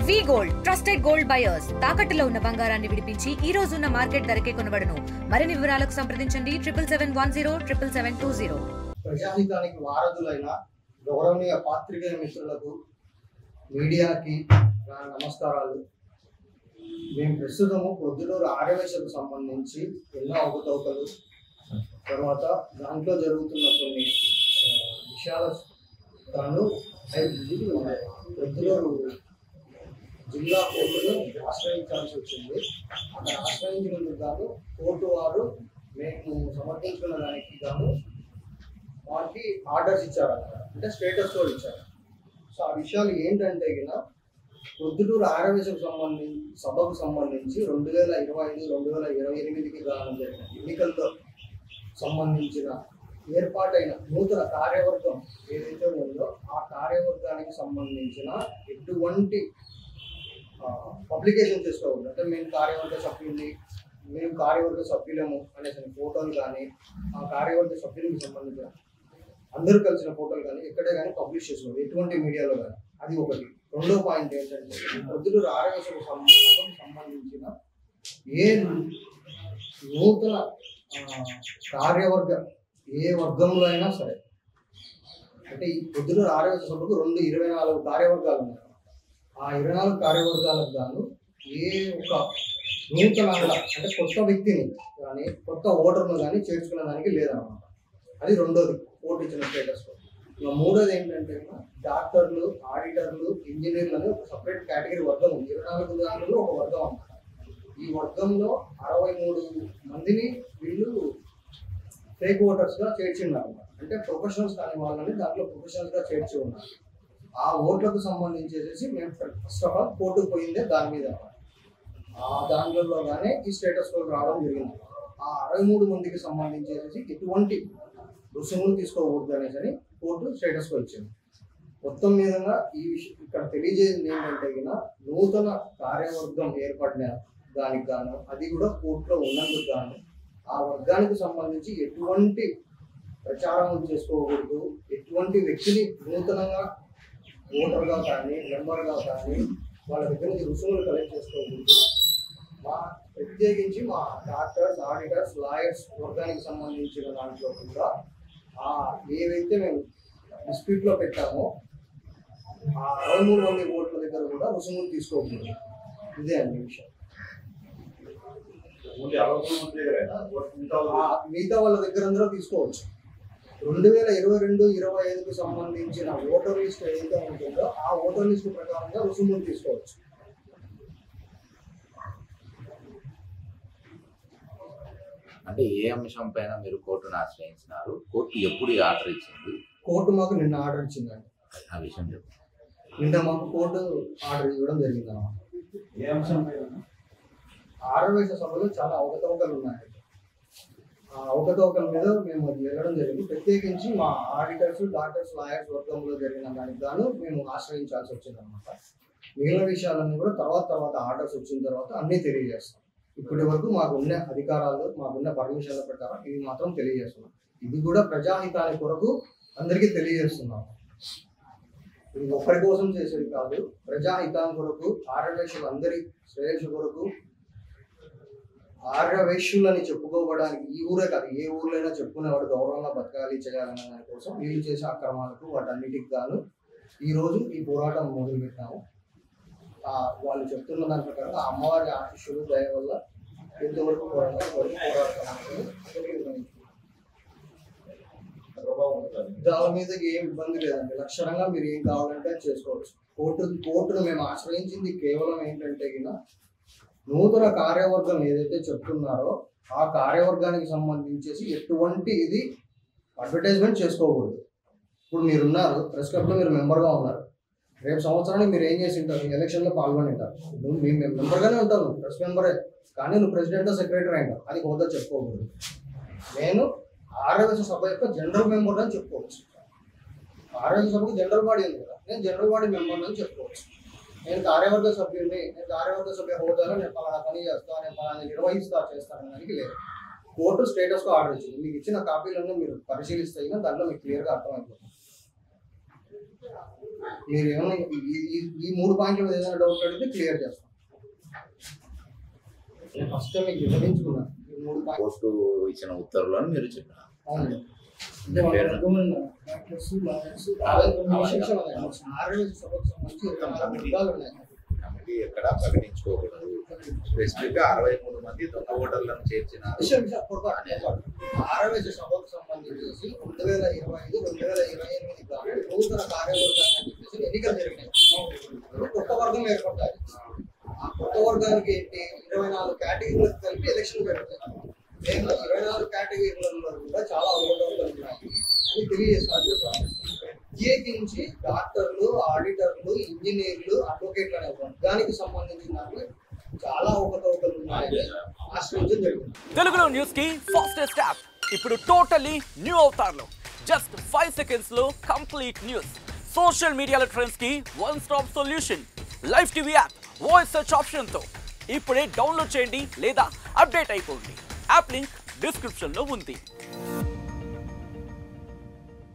వి gold trusted gold buyers తాకట్టులో ఉన్న బంగారాన్ని విడిపించి ఈ రోజు ఉన్న మార్కెట్ ధరకే కొనబడును. మరిన్ని వివరాలకు సంప్రదించండి 77107720. ప్రజాహితానికి వారధులైన గౌరవనీయ పాత్రికేయ మిత్రులకు, మీడియాకి నమస్కారాలు. మేము ప్రస్తుతము ప్రొద్దుటూరు ఆర్యవేశకు సంబంధించి ఎన్నో అవకతవకలు, తర్వాత దాంట్లో జరుగుతున్న కొన్ని విషయాల తాను ప్రొద్దుటూరు జిల్లా కోర్టును ఆశ్రయించాల్సి వచ్చింది. అక్కడ ఆశ్రయించినందుకు గాను కోర్టు వారు మేము సమర్పించుకున్న దానికి గాను వారికి ఆర్డర్స్ ఇచ్చారన్నమాట, అంటే స్టేటస్ కూడా ఇచ్చారు. సో ఆ విషయాలు ఏంటంటే ప్రొద్దుటూరు ఆర్యవేశకు సభకు సంబంధించి 2025-2028కి గాను జరిగిన ఎన్నికల్లో సంబంధించిన ఏర్పాటైన నూతన కార్యవర్గం ఏదైతే ఉందో ఆ కార్యవర్గానికి సంబంధించిన ఎటువంటి పబ్లికేషన్ చేసుకోవద్దు. అంటే మేము కార్యవర్గ సభ్యులము అనేసి ఫోటోలు కానీ, ఆ కార్యవర్గ సభ్యులకు సంబంధించిన అందరూ కలిసిన ఫోటోలు కానీ ఎక్కడే కానీ పబ్లిష్ చేసుకోవాలి, ఎటువంటి మీడియాలో కానీ. అది ఒకటి. రెండో పాయింట్ ఏంటంటే ప్రొద్దుటూరు ఆర్యవేశకు సంబంధించిన ఏ నూతన కార్యవర్గ ఏ వర్గంలో అయినా సరే, అంటే ఈ ప్రొద్దుటూరు ఆర్యవేశ సభకు 24 కార్యవర్గాలు ఉన్నాయి. ఆ 24 కార్యవర్గాలకు గాను ఏ ఒక నూతనంగా అంటే కొత్త వ్యక్తిని కానీ కొత్త ఓటర్ను కానీ చేర్చుకునే దానికి లేదన్నమాట. అది రెండోది కోర్టు ఇచ్చిన స్టేటస్. మూడోది ఏంటంటే డాక్టర్లు, ఆడిటర్లు, ఇంజనీర్లు అని ఒక సపరేట్ కేటగిరీ వర్గం ఉంది. 24 దానిలో ఒక వర్గం అన్నమాట. ఈ వర్గంలో 63 మందిని వీళ్ళు ఫేక్ ఓటర్స్గా చేర్చిన్నారు. అంటే ప్రొఫెషనల్స్ కాని వాళ్ళని దాంట్లో ప్రొఫెషనల్స్గా చేర్చి ఉన్నారు. ఆ ఓట్లకు సంబంధించేసి మేము ఫస్ట్ ఆఫ్ ఆల్ కోర్టుకు పోయిందే దాని మీద. ఆ దాంట్లోగానే ఈ స్టేటస్ కోడ్ రావడం జరిగింది. ఆ 63 మందికి సంబంధించేసి ఎటువంటి రుసుములు తీసుకోకూడదు అనేసి కోర్టు స్టేటస్ కోడ్ ఇచ్చింది. మొత్తం మీదుగా ఈ విషయం ఇక్కడ తెలియజేసింది ఏంటంటే నూతన కార్యవర్గం ఏర్పడిన దానికి గాను, అది కూడా కోర్టులో ఉన్నందుకు గాను ఆ వర్గానికి సంబంధించి ఎటువంటి ప్రచారం చేసుకోకూడదు, ఎటువంటి వ్యక్తిని నూతనంగా ఓటర్గా కానీ మెంబర్గా కానీ వాళ్ళ దగ్గర నుంచి రుసుములు కలెక్ట్ చేసుకోకూడదు. ప్రత్యేకించి మా డాక్టర్స్, ఆడిటర్స్, లాయర్స్ వర్గానికి సంబంధించిన దాంట్లో కూడా ఏవైతే మేము డిస్ప్యూట్లో పెట్టామో ఆ 63 మంది ఓట్ల దగ్గర కూడా రుసుములు తీసుకోకూడదు. ఇదే అండి విషయం. మిగతా వాళ్ళ దగ్గర అందరూ తీసుకోవచ్చు. 2022-25కి సంబంధించిన ఓటర్ లిస్ట్ ఏదైతే ఉంటుందో ఆ ఓటర్ లిస్ట్ ప్రకారంగా రుసుములు తీసుకోవచ్చు. అంటే ఏ అంశం పైన మీరు కోర్టును ఆశ్రయించినారు? కోర్టు ఎప్పుడు ఆర్డర్ ఇచ్చింది? కోర్టు మాకు నిన్న ఆర్డర్ ఇచ్చిందండి. ఆ విషయం చెప్పండి. నిన్న మాకు కోర్టు ఆర్డర్ ఇవ్వడం జరిగింది అన్నమాట. ఏ అంశం పైన? ఆర్యవేశ సభలో చాలా అవకతవకలు ఉన్నాయి. ఆ అవకతవకల మీద మేము వెళ్ళడం జరిగింది. ప్రత్యేకించి మా ఆడిటర్స్, డాక్టర్స్, లాయర్స్ వర్గంలో జరిగిన దానికి గాను మేము ఆశ్రయించాల్సి వచ్చింది అనమాట. మిగిలిన విషయాలన్నీ కూడా తర్వాత ఆర్డర్స్ వచ్చిన తర్వాత అన్నీ తెలియజేస్తాం. ఇప్పటి వరకు మాకున్న అధికారాలు, మాకున్న పర్మిషన్ల ప్రకారం ఇవి మాత్రం తెలియజేస్తున్నాం. ఇది కూడా ప్రజాహితానికి కొరకు అందరికీ తెలియజేస్తున్నాము. ఇది ఒక్కరి కోసం చేసేది కాదు, ప్రజాహితాన్ని కొరకు, ఆర్యవేశులు అందరి శ్రేయస్సు కొరకు, ఆర్యవేశ్యులని చెప్పుకోవడానికి ఈ ఊరే కాదు ఏ ఊర్లైనా చెప్పుకునేవాడు గౌరవంగా బతకాలి చేయాలనే దాని కోసం వీళ్ళు చేసే అక్రమాలకు వాటన్నిటికి గాను ఈరోజు ఈ పోరాటం మొదలుపెట్టాము. వాళ్ళు చెప్తున్న దాని ప్రకారం అమ్మవారి ఆశీస్సులు దయ వల్ల ఎంతవరకు దాని మీద ఏం ఇబ్బంది లేదండి. లక్షణంగా మీరు ఏం కావాలంటే చేసుకోవచ్చు. కోర్టును మేము ఆశ్రయించింది కేవలం ఏంటంటే నూతన కార్యవర్గం ఏదైతే చెప్తున్నారో ఆ కార్యవర్గానికి సంబంధించేసి ఎటువంటి ఇది అడ్వర్టైజ్మెంట్ చేసుకోకూడదు. ఇప్పుడు మీరున్నారు, ప్రెస్ క్లబ్లో మీరు మెంబర్గా ఉన్నారు. రేపు సంవత్సరానికి మీరు ఏం చేసి ఉంటారు? ఎలక్షన్లో పాల్గొని ఉంటారు. నువ్వు మేము మెంబర్గానే ఉంటావు, ప్రెస్ మెంబరే, కానీ నువ్వు ప్రెసిడెంట్, సెక్రటరీ అయినా అది హోదా చెప్పుకోకూడదు. నేను ఆర్యవేశ సభ యొక్క జనరల్ మెంబర్ అని చెప్పుకోవచ్చు. ఆర్యవేశ సభకు జనరల్ బాడీ ఉంది కదా, నేను జనరల్ బాడీ మెంబర్ అని చెప్పుకోవచ్చు. నేను కార్యవర్గ సభ్యుడిని, నేను కార్యవర్గ సభ్య హోదాలో నేను పలానా పని చేస్తాను, నేను పలానా చేస్తాను దానికి లేదు. కోర్టు స్టేటస్కు ఆర్డర్ ఇచ్చింది. మీకు ఇచ్చిన కాపీలన్నీ మీరు పరిశీలిస్తే దాంట్లో మీకు క్లియర్గా అర్థమైపోతుంది. మీరు ఏమైనా ఈ 3 పాయింట్ల మీద ఏదైనా డౌట్ అడిగితే క్లియర్ చేస్తాం. ఫస్ట్ టైం మీకు వివరించుకున్నాను ఈ 3 పాయింట్. కోర్టు ఇచ్చిన ఉత్తర్వులను మీరు చెప్పారు. అవునండి. అంటే మన డాక్యుమెంట్ డాక్టర్స్ లాయర్స్ ఆరోగ్య సభకు సంబంధించి 24 వర్గాలు ఉన్నాయి. కమిటీ ఎక్కడ ప్రకటించుకోకూడదు. స్పెసిఫిక్ గా 63 మంది దొంగ ఓటర్లను చేర్చినారు. ఆరోగ్య సభకు సంబంధించి 2025, 2028 గాను నూతన కార్యవర్గాన్ని చెప్పేసి ఎన్నికలు జరిగినాయి. కొత్త వర్గం ఏర్పడ్డాయి. ఆ కొత్త వర్గానికి ఏంటి 24 కేటగిరీలకు కలిపి ఎలక్షన్ జరుగుతాయి. 24 కేటగిరీలలో కూడా చాలా అవరోధాలు ఉన్నాయి అని తెలియజేస్తున్నారు. ప్రత్యేకించి డాక్టర్లు, ఆడిటర్లు, ఇంజనీర్లు, అడ్వకేట్లు అనే వర్గానికి సంబంధించిన చాలా అవకతవకలు ఉన్నాయని ఆశ్రయించడం జరిగింది. తెలుగులో న్యూస్ కి ఫాస్టెస్ట్ యాప్ ఇప్పుడు టోటల్లీ న్యూ అవతార్లో జస్ట్ 5 seconds లో కంప్లీట్ న్యూస్. సోషల్ మీడియాలో ట్రెండ్స్ కి one stop solution. Live TV app voice search option తో ఇప్పుడే డౌన్లోడ్ చేయండి లేదా అప్డేట్ అయిపోండి. యాప్ లింక్ డిస్క్రిప్షన్ లో ఉంది.